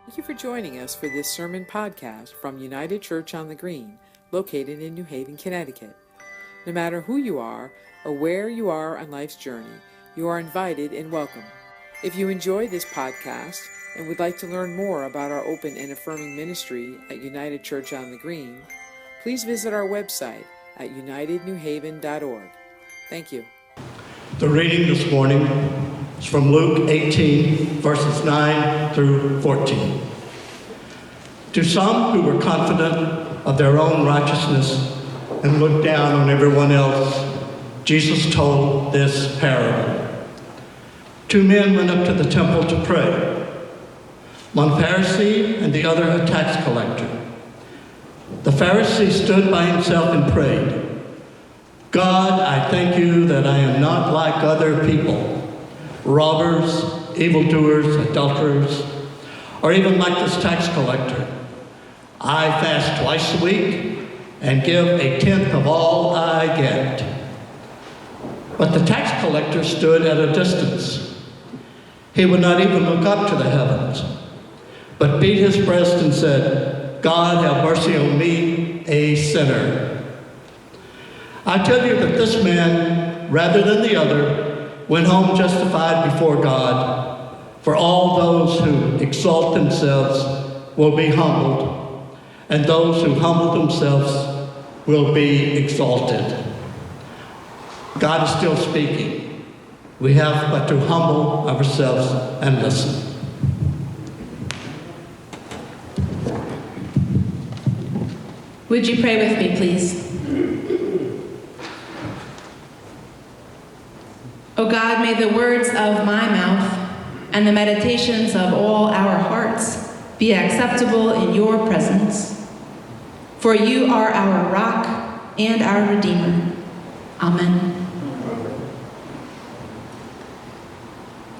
Thank you for joining us for this sermon podcast from United Church on the Green, located in New Haven, Connecticut. No matter who you are or where you are on life's journey, you are invited and welcome. If you enjoy this podcast and would like to learn more about our open and affirming ministry at United Church on the Green, please visit our website at unitednewhaven.org. Thank you. The reading this morning is from Luke 18, verses 9 through 14. To some who were confident of their own righteousness and looked down on everyone else, Jesus told this parable. Two men went up to the temple to pray, one Pharisee and the other a tax collector. The Pharisee stood by himself and prayed, God, I thank you that I am not like other people, robbers, evildoers, adulterers, or even like this tax collector. I fast twice a week and give a tenth of all I get. But the tax collector stood at a distance. He would not even look up to the heavens, but beat his breast and said, God, have mercy on me, a sinner. I tell you that this man, rather than the other, went home justified before God. For all those who exalt themselves will be humbled, and those who humble themselves will be exalted. God is still speaking. We have but to humble ourselves and listen. Would you pray with me, please? O God, may the words of my mouth and the meditations of all our hearts be acceptable in your presence. For you are our rock and our Redeemer. Amen.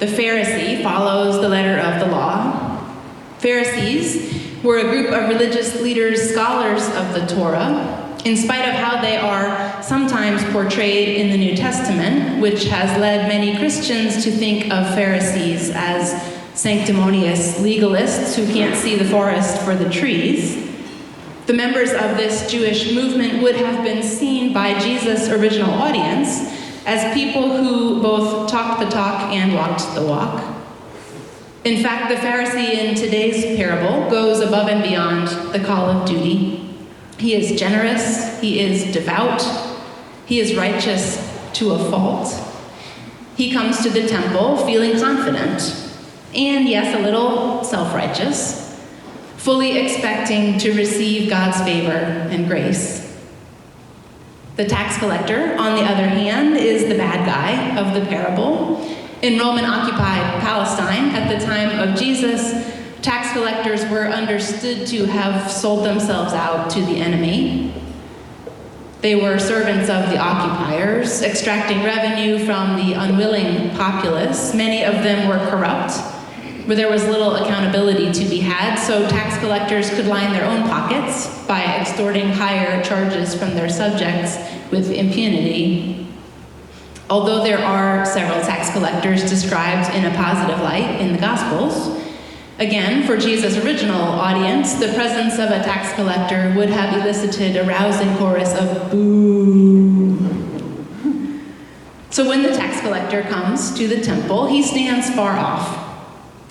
The Pharisee follows the letter of the law. Pharisees were a group of religious leaders, scholars of the Torah, in spite of how they are sometimes portrayed in the New Testament, which has led many Christians to think of Pharisees as sanctimonious legalists who can't see the forest for the trees. The members of this Jewish movement would have been seen by Jesus' original audience as people who both talked the talk and walked the walk. In fact, the Pharisee in today's parable goes above and beyond the call of duty. He is generous, he is devout, he is righteous to a fault. He comes to the temple feeling confident, and yes, a little self-righteous, fully expecting to receive God's favor and grace. The tax collector, on the other hand, is the bad guy of the parable. In Roman-occupied Palestine at the time of Jesus, tax collectors were understood to have sold themselves out to the enemy. They were servants of the occupiers, extracting revenue from the unwilling populace. Many of them were corrupt, where there was little accountability to be had, so tax collectors could line their own pockets by extorting higher charges from their subjects with impunity. Although there are several tax collectors described in a positive light in the Gospels, again, for Jesus' original audience, the presence of a tax collector would have elicited a rousing chorus of boo. So when the tax collector comes to the temple, he stands far off,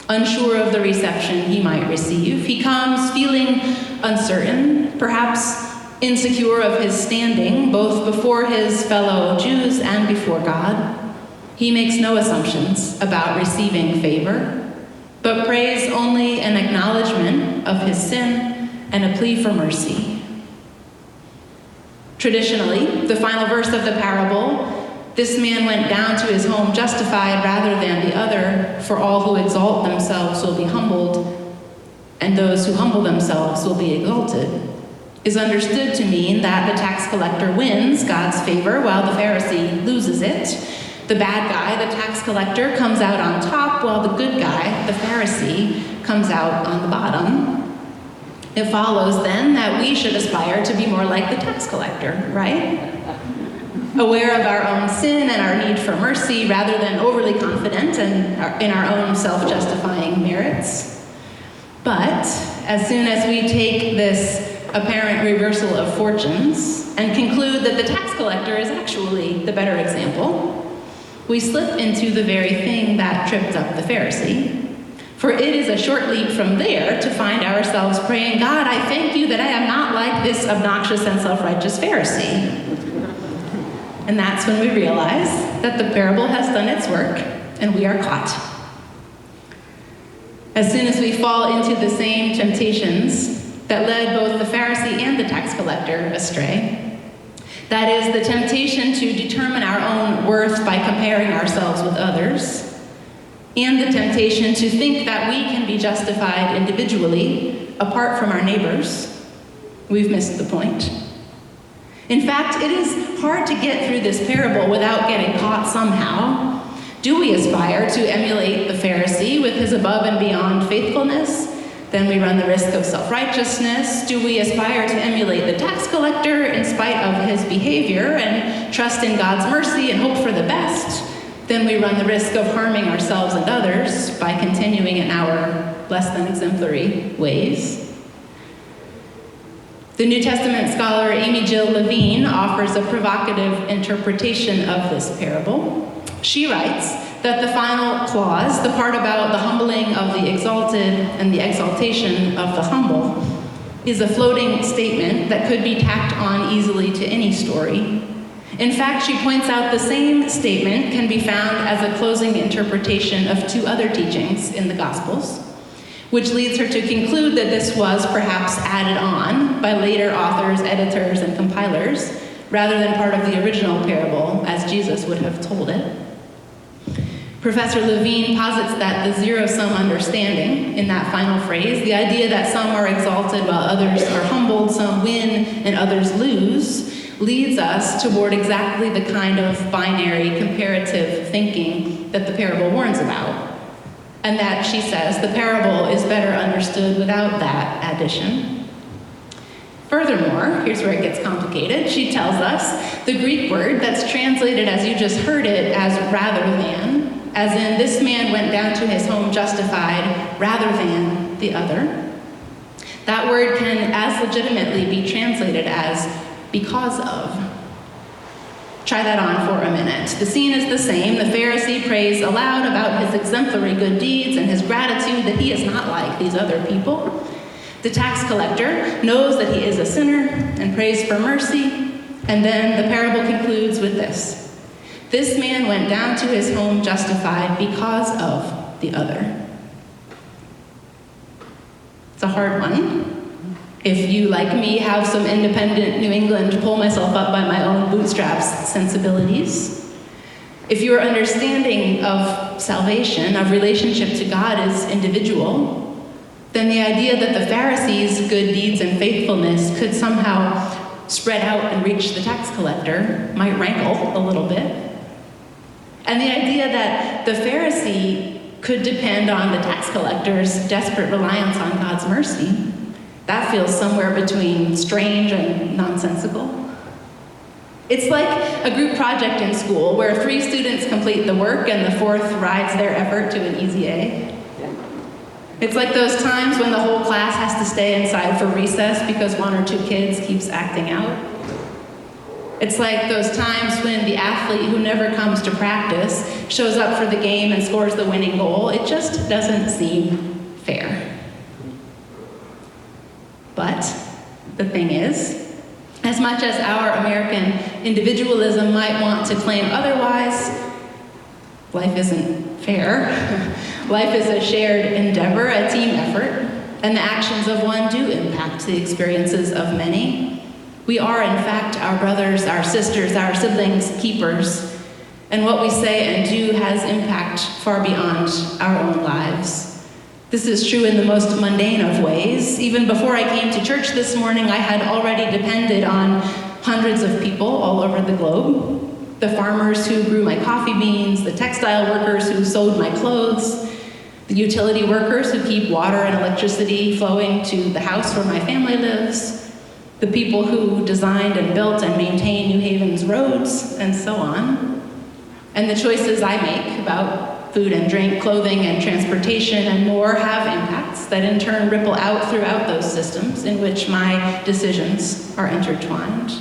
unsure of the reception he might receive. He comes feeling uncertain, perhaps insecure of his standing, both before his fellow Jews and before God. He makes no assumptions about receiving favor, but prays only an acknowledgement of his sin and a plea for mercy. Traditionally, the final verse of the parable, this man went down to his home justified rather than the other, for all who exalt themselves will be humbled, and those who humble themselves will be exalted, is understood to mean that the tax collector wins God's favor while the Pharisee loses it. The bad guy, the tax collector, comes out on top, while the good guy, the Pharisee, comes out on the bottom. It follows then that we should aspire to be more like the tax collector, right? Aware of our own sin and our need for mercy rather than overly confident in our own self-justifying merits. But as soon as we take this apparent reversal of fortunes and conclude that the tax collector is actually the better example, we slip into the very thing that tripped up the Pharisee. For it is a short leap from there to find ourselves praying, God, I thank you that I am not like this obnoxious and self-righteous Pharisee. And that's when we realize that the parable has done its work and we are caught. As soon as we fall into the same temptations that led both the Pharisee and the tax collector astray, that is, the temptation to determine our own worth by comparing ourselves with others, and the temptation to think that we can be justified individually apart from our neighbors, we've missed the point. In fact, it is hard to get through this parable without getting caught somehow. Do we aspire to emulate the Pharisee with his above and beyond faithfulness? Then we run the risk of self-righteousness. Do we aspire to emulate the tax collector in spite of his behavior and trust in God's mercy and hope for the best? Then we run the risk of harming ourselves and others by continuing in our less than exemplary ways. The New Testament scholar Amy Jill Levine offers a provocative interpretation of this parable. She writes that the final clause, the part about the humbling of the exalted and the exaltation of the humble, is a floating statement that could be tacked on easily to any story. In fact, she points out the same statement can be found as a closing interpretation of two other teachings in the Gospels, which leads her to conclude that this was perhaps added on by later authors, editors, and compilers, rather than part of the original parable as Jesus would have told it. Professor Levine posits that the zero-sum understanding in that final phrase, the idea that some are exalted while others are humbled, some win and others lose, leads us toward exactly the kind of binary comparative thinking that the parable warns about. And that, she says, the parable is better understood without that addition. Furthermore, here's where it gets complicated. She tells us the Greek word that's translated as you just heard it as rather than, as in this man went down to his home justified rather than the other. That word can as legitimately be translated as because of. Try that on for a minute. The scene is the same. The Pharisee prays aloud about his exemplary good deeds and his gratitude that he is not like these other people. The tax collector knows that he is a sinner and prays for mercy. And then the parable concludes with this. This man went down to his home justified because of the other. It's a hard one. If you, like me, have some independent New England, pull myself up by my own bootstraps sensibilities. If your understanding of salvation, of relationship to God is individual, then the idea that the Pharisees' good deeds and faithfulness could somehow spread out and reach the tax collector might rankle a little bit. And the idea that the Pharisee could depend on the tax collector's desperate reliance on God's mercy, that feels somewhere between strange and nonsensical. It's like a group project in school where 3 students complete the work and the 4th rides their effort to an easy A. It's like those times when the whole class has to stay inside for recess because 1 or 2 kids keeps acting out. It's like those times when the athlete who never comes to practice shows up for the game and scores the winning goal. It just doesn't seem fair. But the thing is, as much as our American individualism might want to claim otherwise, life isn't fair. Life is a shared endeavor, a team effort, and the actions of one do impact the experiences of many. We are, in fact, our brothers, our sisters, our siblings' keepers, and what we say and do has impact far beyond our own lives. This is true in the most mundane of ways. Even before I came to church this morning, I had already depended on hundreds of people all over the globe. The farmers who grew my coffee beans, the textile workers who sewed my clothes, the utility workers who keep water and electricity flowing to the house where my family lives, the people who designed and built and maintain New Haven's roads, and so on. And the choices I make about Food and drink, clothing and transportation, and more have impacts that in turn ripple out throughout those systems in which my decisions are intertwined.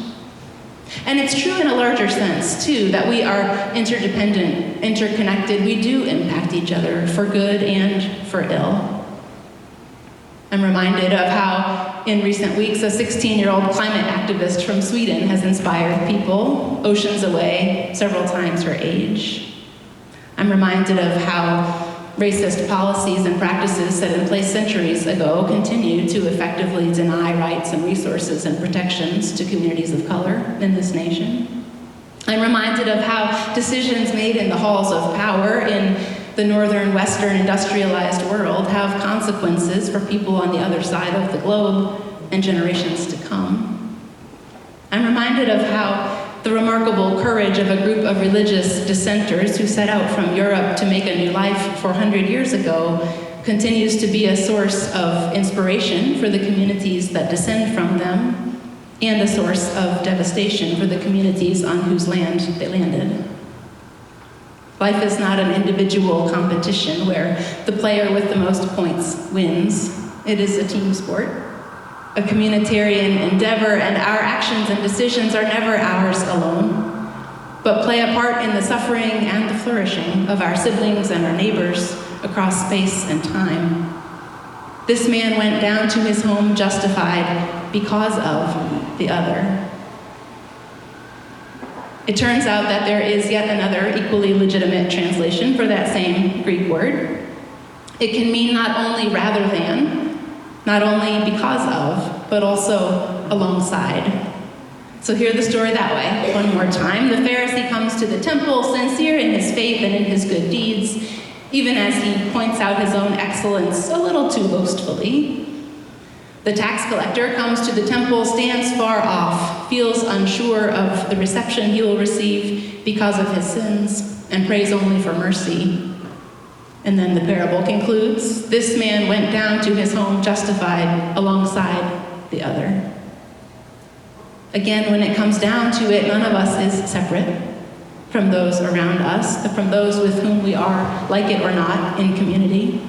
And it's true in a larger sense, too, that we are interdependent, interconnected. We do impact each other for good and for ill. I'm reminded of how, in recent weeks, a 16-year-old climate activist from Sweden has inspired people oceans away, several times her age. I'm reminded of how racist policies and practices set in place centuries ago continue to effectively deny rights and resources and protections to communities of color in this nation. I'm reminded of how decisions made in the halls of power in the northern, western, industrialized world have consequences for people on the other side of the globe and generations to come. I'm reminded of how the remarkable courage of a group of religious dissenters who set out from Europe to make a new life 400 years ago continues to be a source of inspiration for the communities that descend from them and a source of devastation for the communities on whose land they landed. Life is not an individual competition where the player with the most points wins. It is a team sport, a communitarian endeavor, and our actions and decisions are never ours alone, but play a part in the suffering and the flourishing of our siblings and our neighbors across space and time. This man went down to his home justified because of the other. It turns out that there is yet another equally legitimate translation for that same Greek word. It can mean not only rather than, not only because of, but also alongside. So hear the story that way one more time. The Pharisee comes to the temple, sincere in his faith and in his good deeds, even as he points out his own excellence a little too boastfully. The tax collector comes to the temple, stands far off, feels unsure of the reception he will receive because of his sins, and prays only for mercy. And then the parable concludes, this man went down to his home justified alongside the other. Again, when it comes down to it, none of us is separate from those around us, from those with whom we are, like it or not, in community.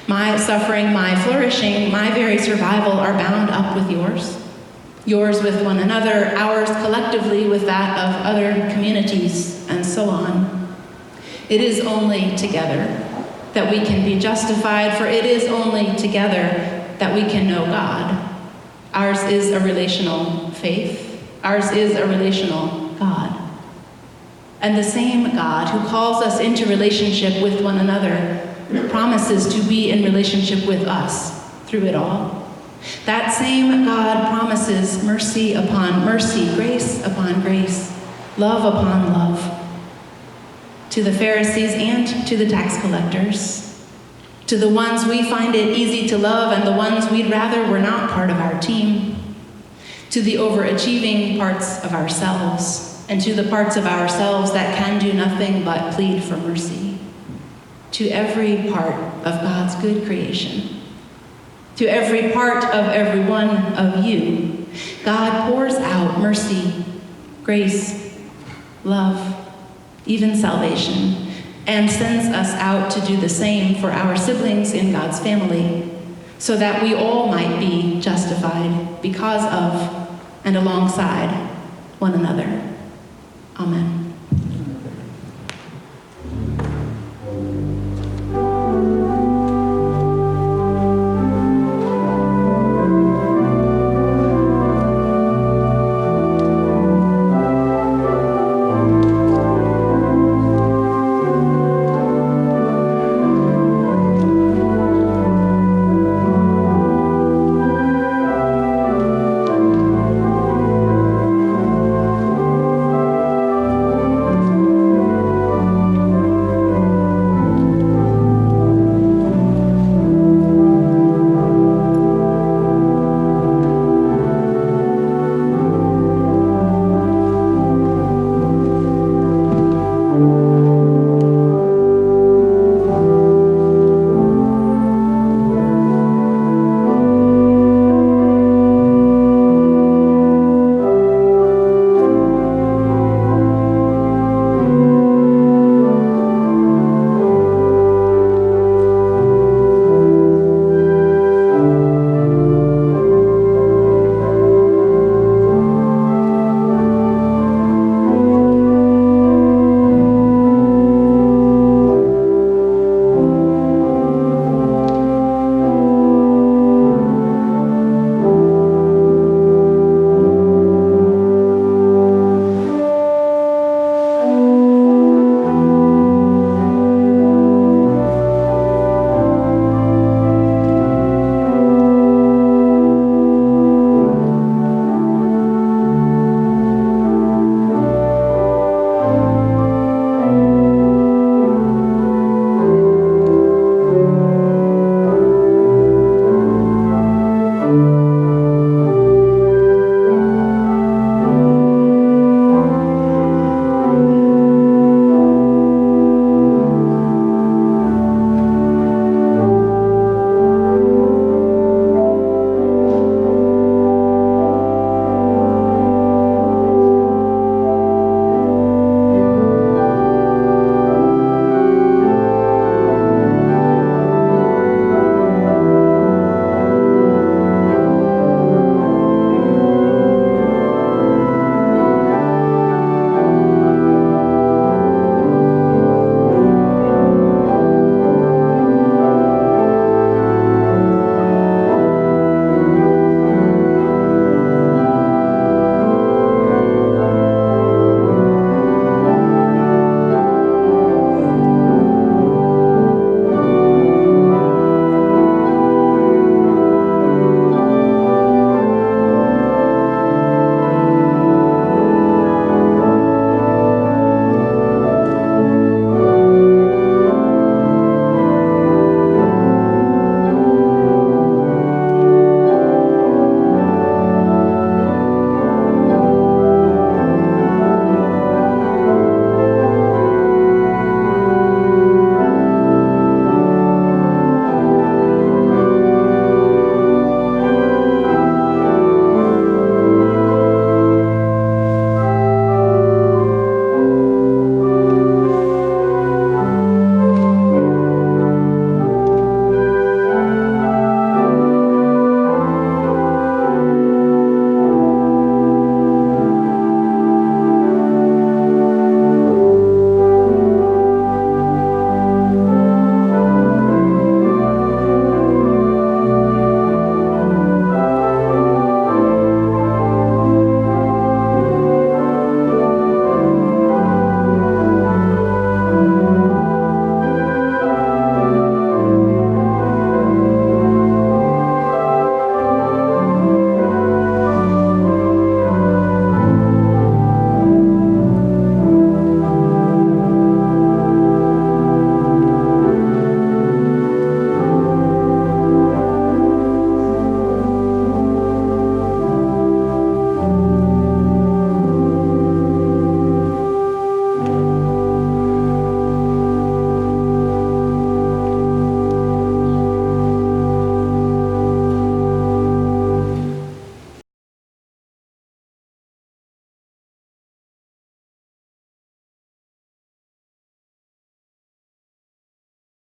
My suffering, my flourishing, my very survival are bound up with yours with one another, ours collectively with that of other communities, and so on. It is only together that we can be justified, for it is only together that we can know God. Ours is a relational faith. Ours is a relational God. And the same God who calls us into relationship with one another promises to be in relationship with us through it all. That same God promises mercy upon mercy, grace upon grace, love upon love, to the Pharisees and to the tax collectors, to the ones we find it easy to love and the ones we'd rather were not part of our team, to the overachieving parts of ourselves, and to the parts of ourselves that can do nothing but plead for mercy, to every part of God's good creation, to every part of every one of you. God pours out mercy, grace, love, even salvation, and sends us out to do the same for our siblings in God's family, so that we all might be justified because of and alongside one another. Amen.